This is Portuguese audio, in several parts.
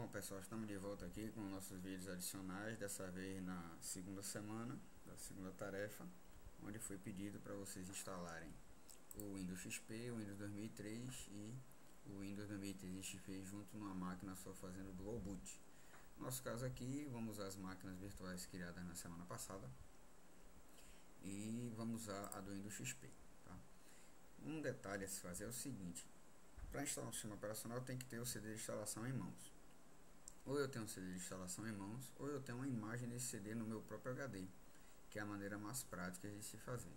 Bom pessoal, estamos de volta aqui com nossos vídeos adicionais, dessa vez na segunda semana da segunda tarefa, onde foi pedido para vocês instalarem o Windows XP, o Windows 2003 e o Windows 2003 XP junto numa máquina só, fazendo dual boot. No nosso caso aqui, vamos usar as máquinas virtuais criadas na semana passada e vamos usar a do Windows XP, tá? Um detalhe a se fazer é o seguinte: para instalar um sistema operacional tem que ter o CD de instalação em mãos. Ou eu tenho um CD de instalação em mãos, ou eu tenho uma imagem desse CD no meu próprio HD, que é a maneira mais prática de se fazer.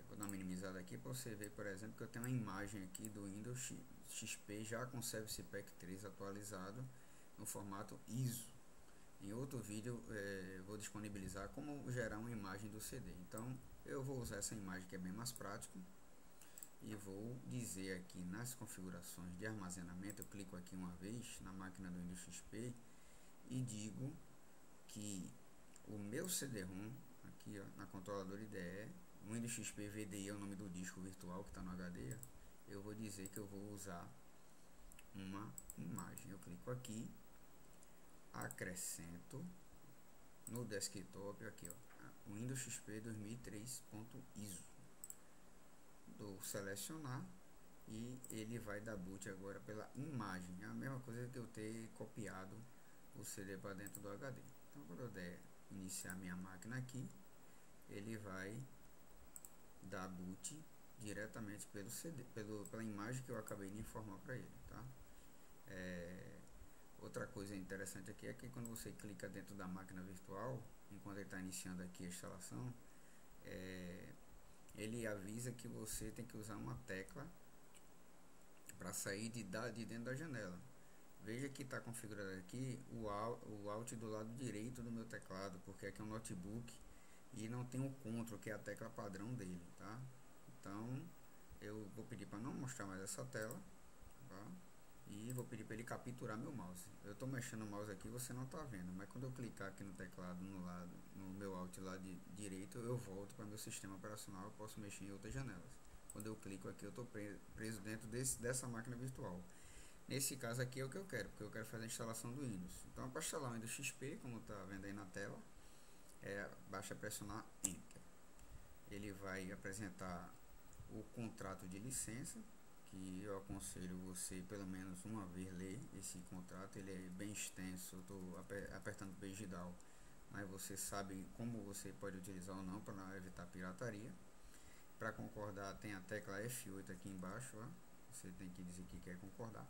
Vou dar uma minimizada aqui para você ver, por exemplo, que eu tenho uma imagem aqui do Windows XP já com Service Pack 3 atualizado no formato ISO. Em outro vídeo vou disponibilizar como gerar uma imagem do CD. Então eu vou usar essa imagem que é bem mais prático. E vou dizer aqui nas configurações de armazenamento, eu clico aqui uma vez na máquina do Windows XP e digo que o meu CD-ROM, aqui ó, na controladora IDE, o Windows XP VDI é o nome do disco virtual que está no HD, eu vou dizer que eu vou usar uma imagem. Eu clico aqui, acrescento no desktop, aqui ó, Windows XP 2003.ISO. Dou selecionar e ele vai dar boot agora pela imagem. É a mesma coisa que eu ter copiado o CD para dentro do HD. Então quando eu der iniciar minha máquina aqui, ele vai dar boot diretamente pelo CD, pela imagem que eu acabei de informar para ele, tá? Outra coisa interessante aqui é que quando você clica dentro da máquina virtual, enquanto ele está iniciando aqui a instalação, ele avisa que você tem que usar uma tecla para sair de dentro da janela. Veja que está configurado aqui o Alt do lado direito do meu teclado, porque aqui é um notebook e não tem o Ctrl, que é a tecla padrão dele, tá? Então eu vou pedir para não mostrar mais essa tela, tá? E vou pedir para ele capturar meu mouse. Eu estou mexendo o mouse aqui, você não está vendo, mas quando eu clicar aqui no teclado no meu Alt lado direito, eu volto para meu sistema operacional. Eu posso mexer em outras janelas. Quando eu clico aqui, eu estou preso dentro dessa máquina virtual. Nesse caso aqui é o que eu quero, porque eu quero fazer a instalação do Windows. Então, para instalar o Windows XP, como está vendo aí na tela, basta pressionar Enter. Ele vai apresentar o contrato de licença, que eu aconselho você pelo menos uma vez ler esse contrato. Ele é bem extenso, estou apertando page down, mas você sabe como você pode utilizar ou não para evitar pirataria. Para concordar tem a tecla F8 aqui embaixo, ó. Você tem que dizer que quer concordar.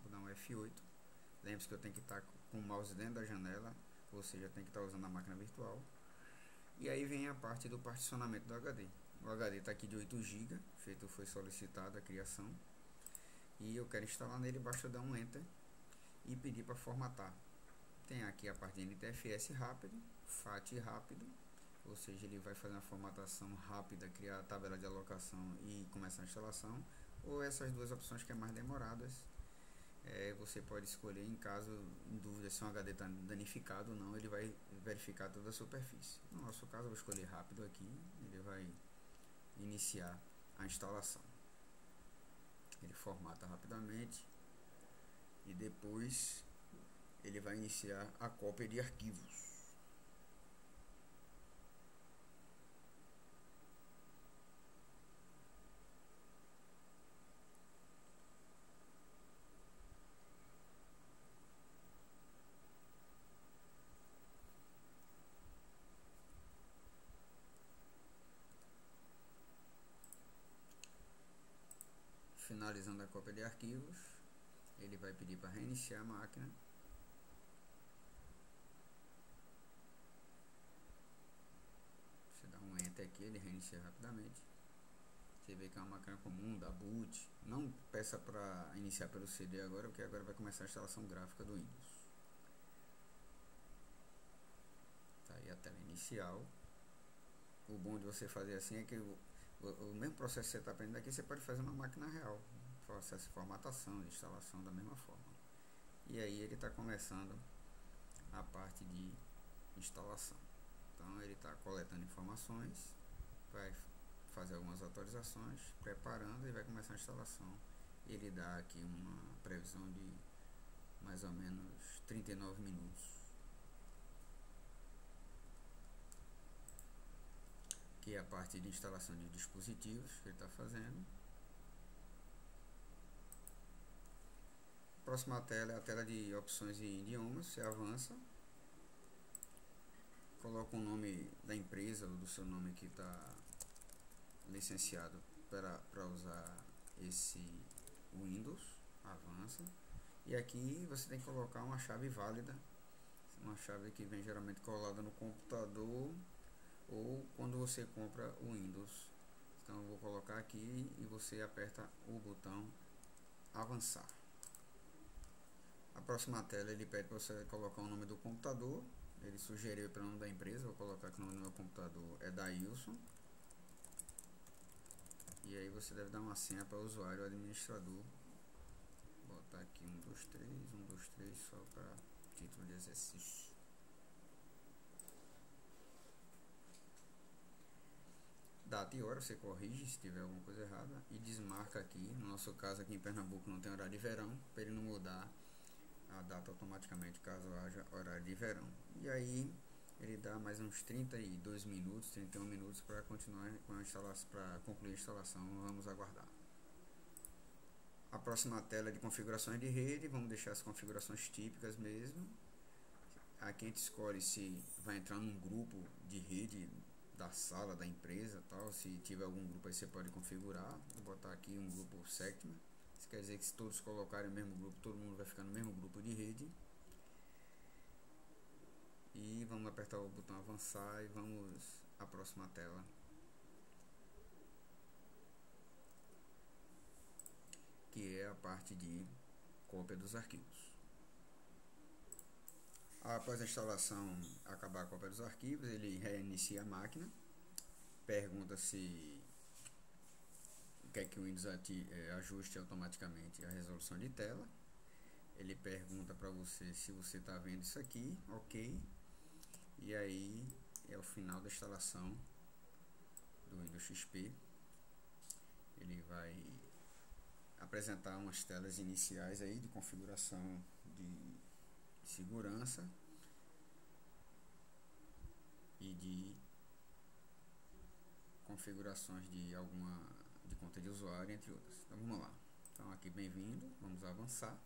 Vou dar um F8. Lembre-se que eu tenho que estar com o mouse dentro da janela, ou seja, tem que estar usando a máquina virtual. E aí vem a parte do particionamento do HD. O HD está aqui de 8 GB, foi solicitada a criação. E eu quero instalar nele, basta dar um Enter e pedir para formatar. Tem aqui a parte de NTFS rápido, FAT rápido, ou seja, ele vai fazer uma formatação rápida, criar a tabela de alocação e começar a instalação. Ou essas duas opções que é mais demoradas, você pode escolher em caso, em dúvida se um HD está danificado ou não, ele vai verificar toda a superfície. No nosso caso, eu vou escolher rápido aqui, ele vai iniciar a instalação. Ele formata rapidamente e depois ele vai iniciar a cópia de arquivos. Finalizando a cópia de arquivos, ele vai pedir para reiniciar a máquina. Você dá um Enter aqui, ele reinicia rapidamente. Você vê que é uma máquina comum, da boot. Não peça para iniciar pelo CD agora, porque agora vai começar a instalação gráfica do Windows. Tá aí a tela inicial. O bom de você fazer assim é que o mesmo processo que você está aprendendo aqui, você pode fazer uma máquina real. Processo de formatação, de instalação da mesma forma. E aí ele está começando a parte de instalação. Então ele está coletando informações, vai fazer algumas atualizações, preparando e vai começar a instalação. Ele dá aqui uma previsão de mais ou menos 39 minutos. Que é a parte de instalação de dispositivos que ele está fazendo. Próxima tela é a tela de opções e idiomas. Você avança, coloca o nome da empresa ou do seu nome que está licenciado para usar esse Windows, avança, e aqui você tem que colocar uma chave válida, uma chave que vem geralmente colada no computador ou quando você compra o Windows. Então eu vou colocar aqui e você aperta o botão avançar. A próxima tela ele pede para você colocar o nome do computador. Ele sugeriu pelo nome da empresa, vou colocar que o nome do meu computador é Dailson. E aí você deve dar uma senha para o usuário administrador. Vou botar aqui 123 só para título de exercício. Data e hora você corrige se tiver alguma coisa errada e desmarca aqui. No nosso caso aqui em Pernambuco não tem horário de verão, para ele não mudar a data automaticamente caso haja horário de verão. E aí ele dá mais uns 32 minutos, 31 minutos para continuar com a instalação, para concluir a instalação. Vamos aguardar. A próxima tela é de configurações de rede. Vamos deixar as configurações típicas mesmo. Aqui a gente escolhe se vai entrar num grupo de rede da sala da empresa, tal. Se tiver algum grupo aí você pode configurar. Vou botar aqui um grupo Sectma. Isso quer dizer que se todos colocarem o mesmo grupo, todo mundo vai ficar no mesmo grupo de rede. E vamos apertar o botão avançar e vamos à próxima tela, que é a parte de cópia dos arquivos. Após a instalação, acabar a cópia dos arquivos, ele reinicia a máquina, pergunta se quer que o Windows ajuste automaticamente a resolução de tela. Ele pergunta para você se você está vendo isso aqui, ok. E aí é o final da instalação do Windows XP. Ele vai apresentar umas telas iniciais aí de configuração de segurança e de configurações de conta de usuário, entre outras. Então vamos lá. Então aqui, bem-vindo, vamos avançar.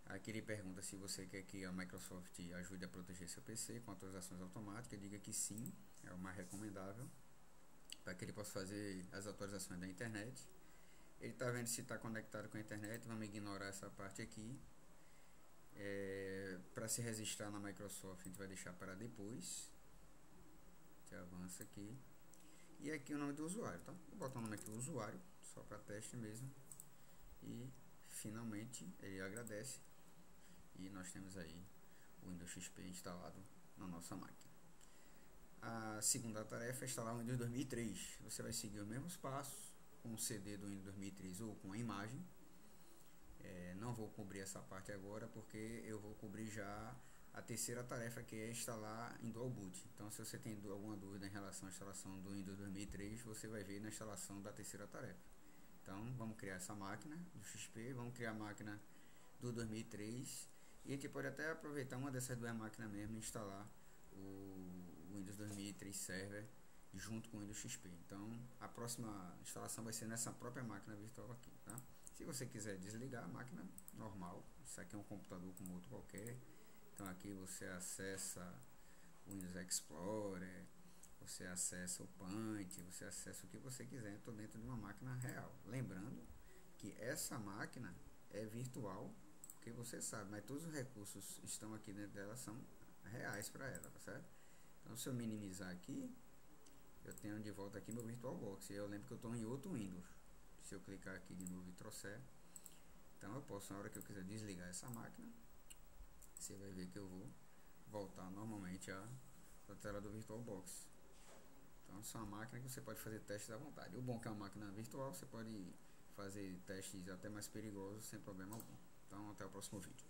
Aqui ele pergunta se você quer que a Microsoft ajude a proteger seu PC com atualizações automáticas. Diga que sim, é o mais recomendável, para que ele possa fazer as atualizações da internet. Ele está vendo se está conectado com a internet. Vamos ignorar essa parte aqui. Para se registrar na Microsoft, a gente vai deixar para depois. A gente avança aqui. E aqui o nome do usuário, tá? Vou botar o nome aqui do usuário, só para teste mesmo. E finalmente ele agradece. E nós temos aí o Windows XP instalado na nossa máquina. A segunda tarefa é instalar o Windows 2003. Você vai seguir os mesmos passos com o CD do Windows 2003 ou com a imagem. Não vou cobrir essa parte agora porque eu vou cobrir já a terceira tarefa, que é instalar em Dual Boot. Então se você tem alguma dúvida em relação à instalação do Windows 2003, você vai ver na instalação da terceira tarefa. Então vamos criar essa máquina do XP, vamos criar a máquina do 2003 e a gente pode até aproveitar uma dessas duas máquinas mesmo e instalar o Windows 2003 Server junto com o Windows XP. Então a próxima instalação vai ser nessa própria máquina virtual aqui, tá? Se você quiser desligar a máquina, normal, isso aqui é um computador como outro qualquer. Então aqui você acessa o Windows Explorer, você acessa o Paint, você acessa o que você quiser. Estou dentro de uma máquina real. Lembrando que essa máquina é virtual, que você sabe, mas todos os recursos estão aqui dentro dela, são reais para ela, tá certo? Então se eu minimizar aqui, eu tenho de volta aqui meu VirtualBox. E eu lembro que eu estou em outro Windows. Se eu clicar aqui de novo e trouxer, então eu posso, na hora que eu quiser desligar essa máquina, você vai ver que eu vou voltar normalmente à tela do VirtualBox. Então essa é uma máquina que você pode fazer testes à vontade. O bom é que é uma máquina virtual, você pode fazer testes até mais perigosos sem problema algum. Então até o próximo vídeo.